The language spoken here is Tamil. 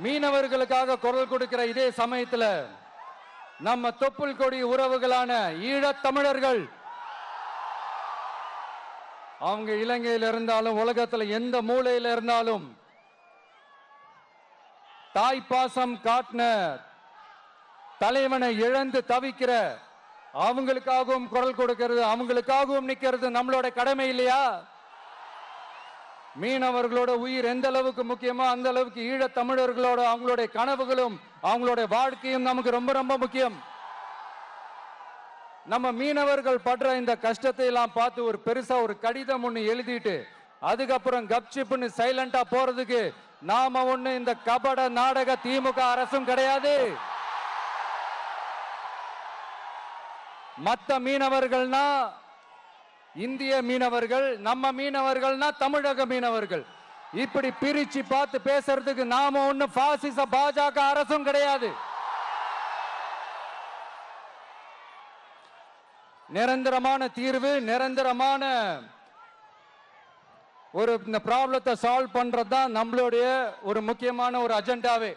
மீனவர்களுக்காக குரல் கொடுக்கிற இதே சமயத்துல நம்ம தொப்புள் கொடி உறவுகளான ஈழத் தமிழர்கள் அவங்க இலங்கையில் இருந்தாலும் உலகத்துல எந்த மூலையில இருந்தாலும் தாய்ப்பாசம் காட்டின தலைவனை இழந்து தவிக்கிற அவங்களுக்காகவும் குரல் கொடுக்கிறது, அவங்களுக்காகவும் நிக்கிறது நம்மளோட கடமை இல்லையா? மீனவர்களோட உயிர் எந்த அளவுக்கு முக்கியமோ அந்த அளவுக்கு ஈழத் தமிழர்களோட அவங்களுடைய கனவுகளும் அவங்களுடைய வாழ்க்கையும் நமக்கு ரொம்ப ரொம்ப முக்கியம். நம்ம மீனவர்கள் படுற இந்த கஷ்டத்தை எல்லாம் பார்த்து ஒரு பெருசா ஒரு கடிதம் ஒண்ணு எழுதிட்டு அதுக்கப்புறம் கப்சிப்னு சைலண்டா போறதுக்கு நாம ஒண்ணு இந்த கபட நாடக திமுக அரசும் கிடையாது. மற்ற மீனவர்கள்னா இந்திய மீனவர்கள், நம்ம மீனவர்கள்னா தமிழக மீனவர்கள். இப்படி பிரிச்சு பார்த்து பேசுறதுக்கு நாம ஒண்ணு பாசிச பாஜக அரசும் கிடையாது. நிரந்தரமான தீர்வு, நிரந்தரமான ஒரு இந்த ப்ராப்ளத்தை சால்வ் பண்றது தான் நம்மளுடைய ஒரு முக்கியமான ஒரு அஜெண்டாவே.